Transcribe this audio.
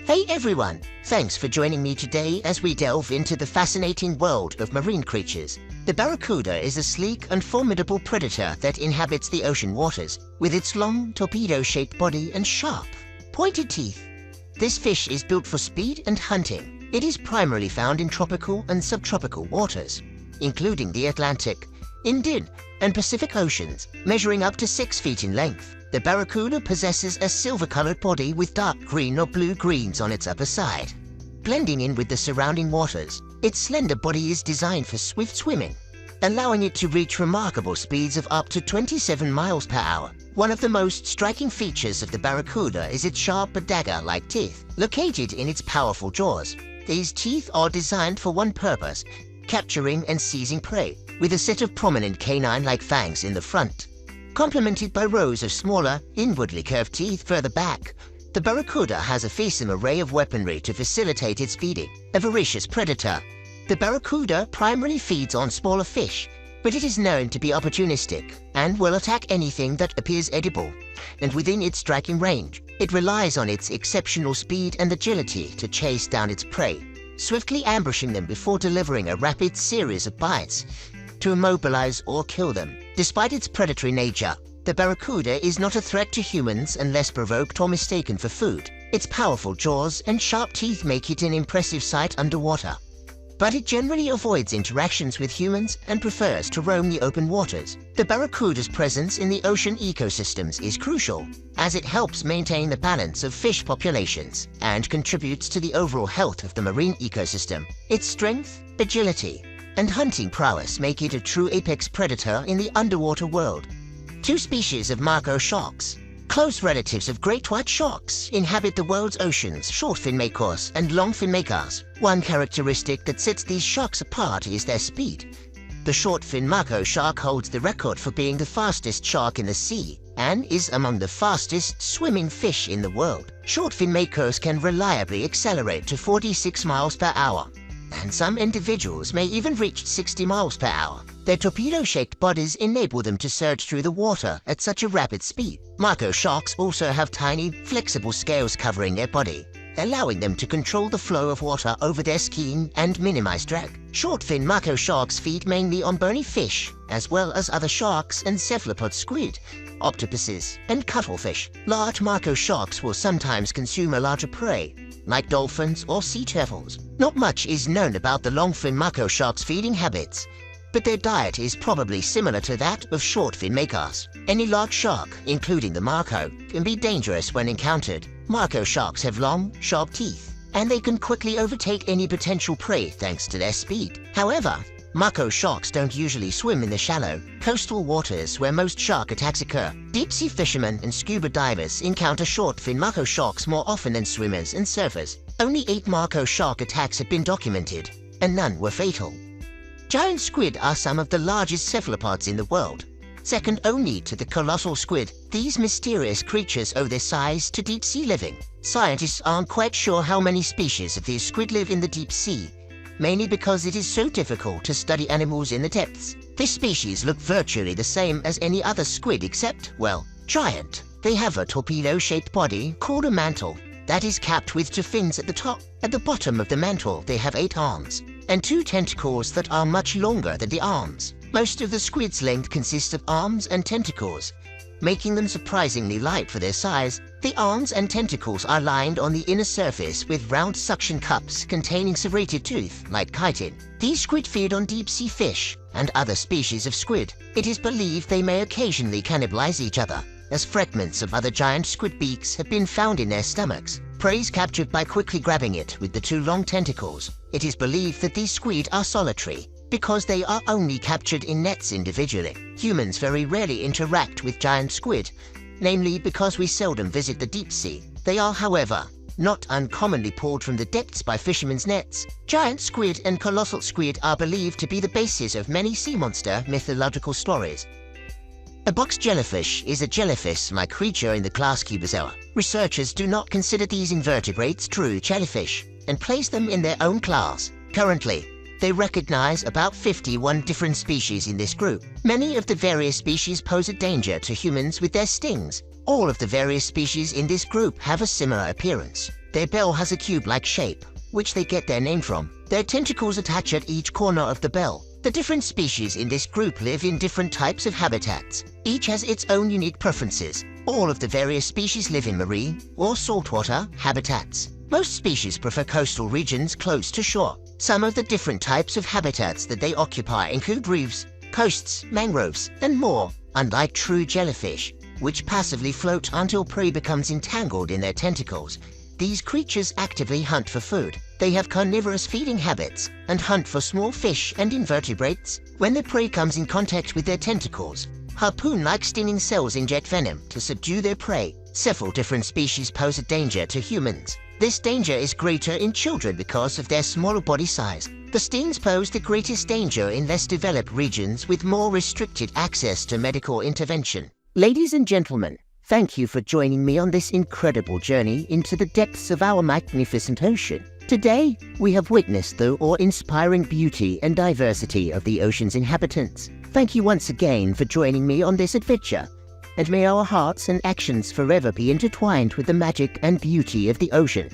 Hey everyone! Thanks for joining me today as we delve into the fascinating world of marine creatures. The barracuda is a sleek and formidable predator that inhabits the ocean waters, with its long, torpedo-shaped body and sharp, pointed teeth. This fish is built for speed and hunting. It is primarily found in tropical and subtropical waters, including the Atlantic, Indian, and Pacific Oceans, measuring up to 6 feet in length. The barracuda possesses a silver-colored body with dark green or blue greens on its upper side. Blending in with the surrounding waters, its slender body is designed for swift swimming, allowing it to reach remarkable speeds of up to 27 miles per hour. One of the most striking features of the barracuda is its sharp dagger-like teeth, located in its powerful jaws. These teeth are designed for one purpose: capturing and seizing prey, with a set of prominent canine-like fangs in the front, complemented by rows of smaller, inwardly curved teeth further back. The barracuda has a fearsome array of weaponry to facilitate its feeding. A voracious predator, the barracuda primarily feeds on smaller fish, but it is known to be opportunistic and will attack anything that appears edible. And within its striking range, it relies on its exceptional speed and agility to chase down its prey, swiftly ambushing them before delivering a rapid series of bites to immobilize or kill them. Despite its predatory nature, the barracuda is not a threat to humans unless provoked or mistaken for food. Its powerful jaws and sharp teeth make it an impressive sight underwater. But it generally avoids interactions with humans and prefers to roam the open waters. The barracuda's presence in the ocean ecosystems is crucial, as it helps maintain the balance of fish populations and contributes to the overall health of the marine ecosystem. Its strength, agility, and hunting prowess make it a true apex predator in the underwater world. 2 species of Mako sharks, close relatives of great white sharks, inhabit the world's oceans: shortfin makos and longfin makos. One characteristic that sets these sharks apart is their speed. The shortfin Mako shark holds the record for being the fastest shark in the sea and is among the fastest swimming fish in the world. Shortfin makos can reliably accelerate to 46 miles per hour, and some individuals may even reach 60 miles per hour. Their torpedo-shaped bodies enable them to surge through the water at such a rapid speed. Mako sharks also have tiny, flexible scales covering their body, allowing them to control the flow of water over their skin and minimize drag. Shortfin Mako sharks feed mainly on bony fish, as well as other sharks and cephalopod squid, octopuses, and cuttlefish. Large Mako sharks will sometimes consume a larger prey, like dolphins or sea turtles. Not much is known about the longfin Mako sharks' feeding habits, but their diet is probably similar to that of shortfin makos. Any large shark, including the Mako, can be dangerous when encountered. Mako sharks have long, sharp teeth, and they can quickly overtake any potential prey thanks to their speed. However, Mako sharks don't usually swim in the shallow, coastal waters where most shark attacks occur. Deep-sea fishermen and scuba divers encounter shortfin Mako sharks more often than swimmers and surfers. Only 8 Mako shark attacks have been documented, and none were fatal. Giant squid are some of the largest cephalopods in the world. Second only to the colossal squid, these mysterious creatures owe their size to deep-sea living. Scientists aren't quite sure how many species of these squid live in the deep sea, mainly because it is so difficult to study animals in the depths. This species look virtually the same as any other squid except, well, giant. They have a torpedo-shaped body called a mantle that is capped with 2 fins at the top. At the bottom of the mantle they have 8 arms and 2 tentacles that are much longer than the arms. Most of the squid's length consists of arms and tentacles, making them surprisingly light for their size. The arms and tentacles are lined on the inner surface with round suction cups containing serrated tooth, like chitin. These squid feed on deep-sea fish and other species of squid. It is believed they may occasionally cannibalize each other, as fragments of other giant squid beaks have been found in their stomachs. Prey is captured by quickly grabbing it with the 2 long tentacles. It is believed that these squid are solitary, because they are only captured in nets individually. Humans very rarely interact with giant squid, namely because we seldom visit the deep sea. They are, however, not uncommonly pulled from the depths by fishermen's nets. Giant squid and colossal squid are believed to be the basis of many sea monster mythological stories. A box jellyfish is a jellyfish-like creature in the class Cubozoa. Researchers do not consider these invertebrates true jellyfish and place them in their own class. Currently, they recognize about 51 different species in this group. Many of the various species pose a danger to humans with their stings, All of the various species in this group have a similar appearance. Their bell has a cube-like shape, which they get their name from. Their tentacles attach at each corner of the bell. The different species in this group live in different types of habitats. Each has its own unique preferences. All of the various species live in marine or saltwater habitats. Most species prefer coastal regions close to shore. Some of the different types of habitats that they occupy include reefs, coasts, mangroves, and more. Unlike true jellyfish, which passively float until prey becomes entangled in their tentacles, these creatures actively hunt for food. They have carnivorous feeding habits and hunt for small fish and invertebrates. When the prey comes in contact with their tentacles, harpoon-like stinging cells inject venom to subdue their prey. Several different species pose a danger to humans. This danger is greater in children because of their smaller body size. The stings pose the greatest danger in less developed regions with more restricted access to medical intervention. Ladies and gentlemen, thank you for joining me on this incredible journey into the depths of our magnificent ocean. Today, we have witnessed the awe-inspiring beauty and diversity of the ocean's inhabitants. Thank you once again for joining me on this adventure, and may our hearts and actions forever be intertwined with the magic and beauty of the ocean.